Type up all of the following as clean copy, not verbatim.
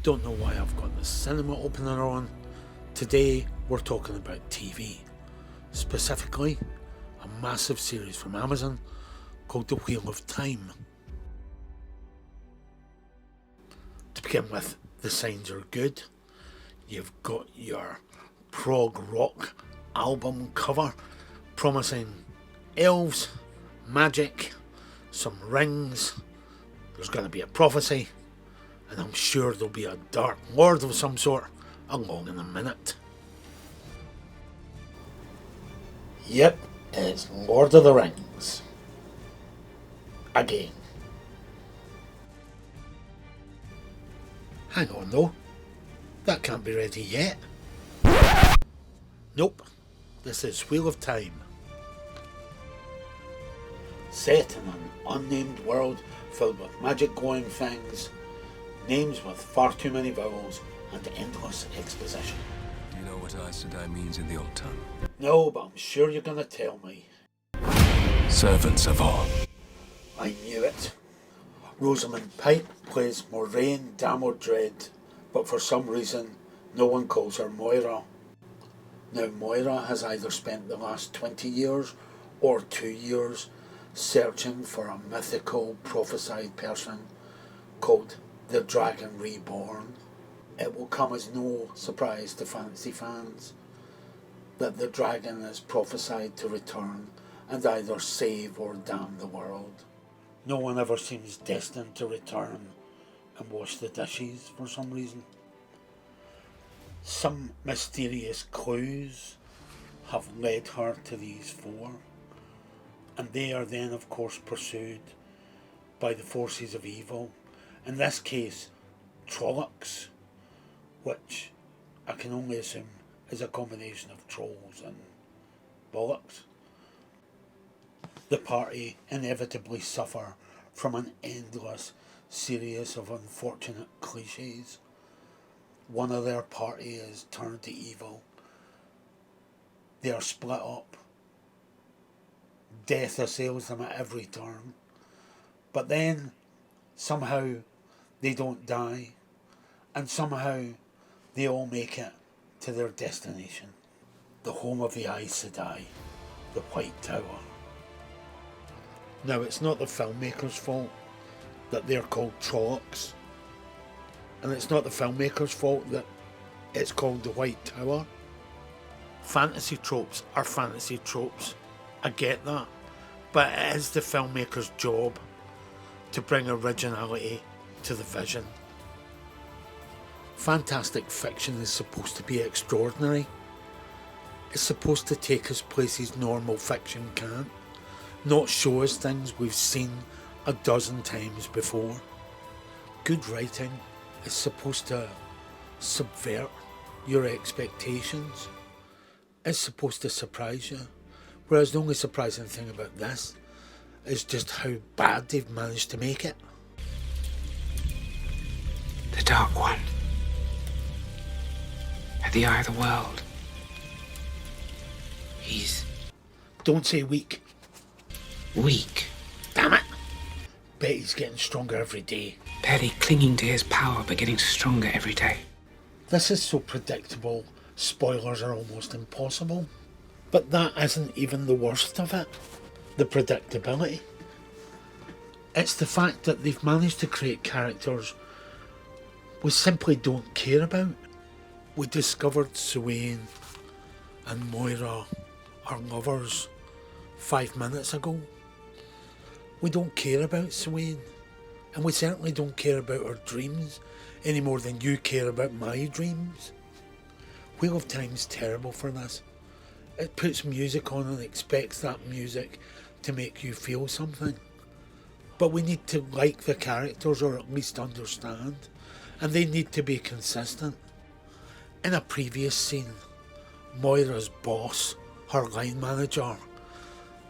Don't know why I've got the cinema opener on. Today we're talking about TV. Specifically, a massive series from Amazon called The Wheel of Time. To begin with, the signs are good. You've got your prog rock album cover promising elves, magic, some rings. There's going to be a prophecy, and I'm sure there'll be a dark lord of some sort along in a minute. Yep, it's Lord of the Rings. Again. Hang on though, that can't be ready yet. Nope, this is Wheel of Time. Set in an unnamed world filled with magic glowing things, names with far too many vowels, and endless exposition. Do you know what Aes Sedai means in the old tongue? No, but I'm sure you're going to tell me. Servants of all. I knew it. Rosamund Pike plays Moiraine Damodred, but for some reason no one calls her Moira. Now Moira has either spent the last 20 years or 2 years searching for a mythical prophesied person called the Dragon Reborn. It will come as no surprise to fantasy fans that the dragon is prophesied to return and either save or damn the world. No one ever seems destined to return and wash the dishes for some reason. Some mysterious clues have led her to these four, and they are then of course pursued by the forces of evil, in this case Trollocs, which I can only assume is a combination of trolls and bollocks. The party inevitably suffer from an endless series of unfortunate cliches. One of their party is turned to evil. They are split up. Death assails them at every turn. But then, somehow, they don't die. And somehow, they all make it to their destination. The home of the Aes Sedai, the White Tower. Now, it's not the filmmakers' fault that they're called Trollocs. And it's not the filmmakers' fault that it's called the White Tower. Fantasy tropes are fantasy tropes. I get that. But it is the filmmaker's job to bring originality to the vision. Fantastic fiction is supposed to be extraordinary. It's supposed to take us places normal fiction can't. Not show us things we've seen a dozen times before. Good writing is supposed to subvert your expectations. It's supposed to surprise you. Whereas the only surprising thing about this is just how bad they've managed to make it. The Dark One. At the eye of the world. He's Don't say weak. weak. Damn it! Bet he's getting stronger every day. Barely clinging to his power, but getting stronger every day. This is so predictable, spoilers are almost impossible. But that isn't even the worst of it. The predictability. It's the fact that they've managed to create characters we simply don't care about. We discovered Suwain and Moira are lovers 5 minutes ago. We don't care about Suwain, and we certainly don't care about her dreams any more than you care about my dreams. Wheel of Time's terrible for this. It puts music on and expects that music to make you feel something. But we need to like the characters, or at least understand, and they need to be consistent. In a previous scene, Moira's boss, her line manager,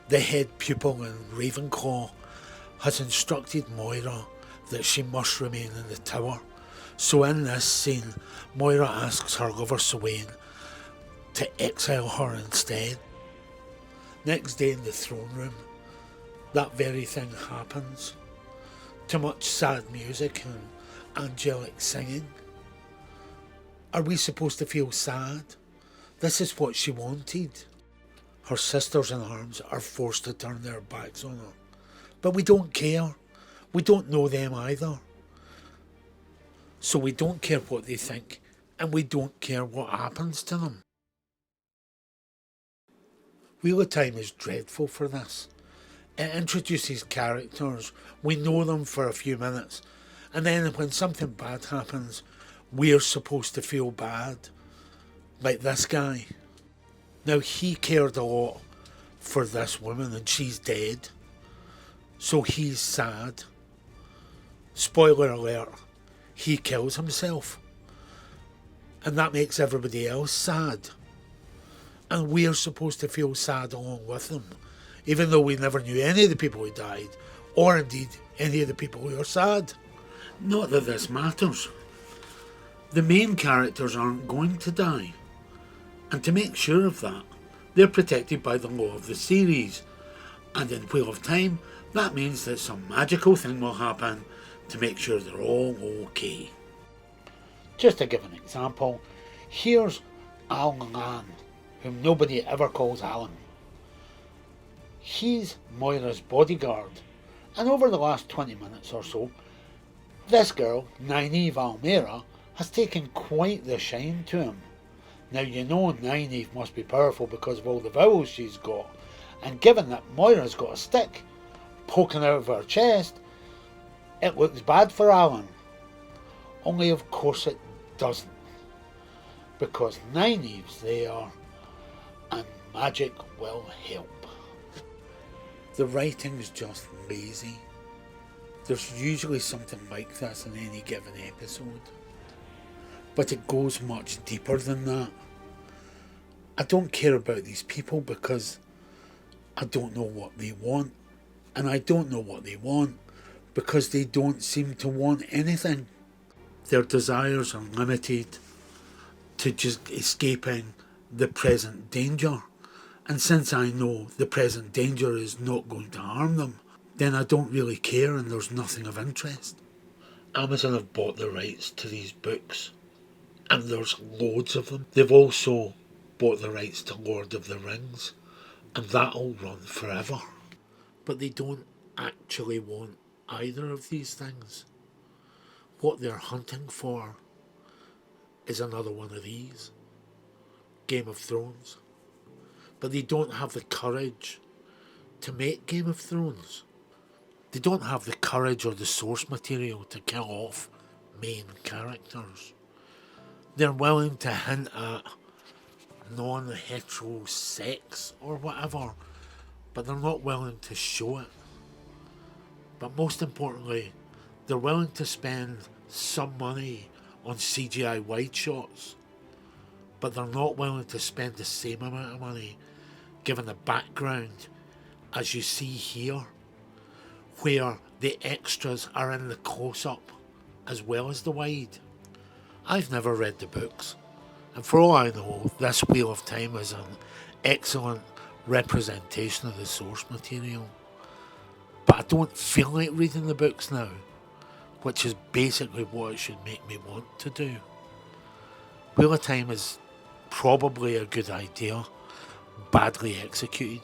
the head pupil in Ravenclaw, has instructed Moira that she must remain in the tower. So in this scene, Moira asks her lover Suwain to exile her instead. Next day in the throne room, that very thing happens. Too much sad music and angelic singing. Are we supposed to feel sad? This is what she wanted. Her sisters in arms are forced to turn their backs on her. But we don't care. We don't know them either. So we don't care what they think, and we don't care what happens to them. Wheel of Time is dreadful for this. It introduces characters, we know them for a few minutes, and then when something bad happens, we're supposed to feel bad. Like this guy. Now he cared a lot for this woman and she's dead. So he's sad. Spoiler alert, he kills himself. And that makes everybody else sad. And we're supposed to feel sad along with them, even though we never knew any of the people who died, or indeed any of the people who are sad. Not that this matters. The main characters aren't going to die. And to make sure of that, they're protected by the law of the series. And in Wheel of Time, that means that some magical thing will happen to make sure they're all okay. Just to give an example, here's Alan Lan, whom nobody ever calls Alan. He's Moira's bodyguard, and over the last 20 minutes or so, this girl, Nynaeve Almera, has taken quite the shine to him. Now you know Nynaeve must be powerful because of all the vowels she's got, and given that Moira's got a stick poking out of her chest, it looks bad for Alan. Only of course it doesn't, because Nynaeve's there, and magic will help. The writing's just lazy. There's usually something like this in any given episode, but it goes much deeper than that. I don't care about these people because I don't know what they want, and I don't know what they want because they don't seem to want anything. Their desires are limited to just escaping the present danger, and since I know the present danger is not going to harm them, then I don't really care and there's nothing of interest. Amazon have bought the rights to these books, and there's loads of them. They've also bought the rights to Lord of the Rings, and that'll run forever. But they don't actually want either of these things. What they're hunting for is another one of these. Game of Thrones. But they don't have the courage to make Game of Thrones. They don't have the courage or the source material to kill off main characters. They're willing to hint at non-hetero sex or whatever, but they're not willing to show it. But most importantly, they're willing to spend some money on CGI wide shots, but they're not willing to spend the same amount of money given the background as you see here, where the extras are in the close-up as well as the wide. I've never read the books, and for all I know, this Wheel of Time is an excellent representation of the source material. But I don't feel like reading the books now, which is basically what it should make me want to do. Wheel of Time is probably a good idea, badly executed.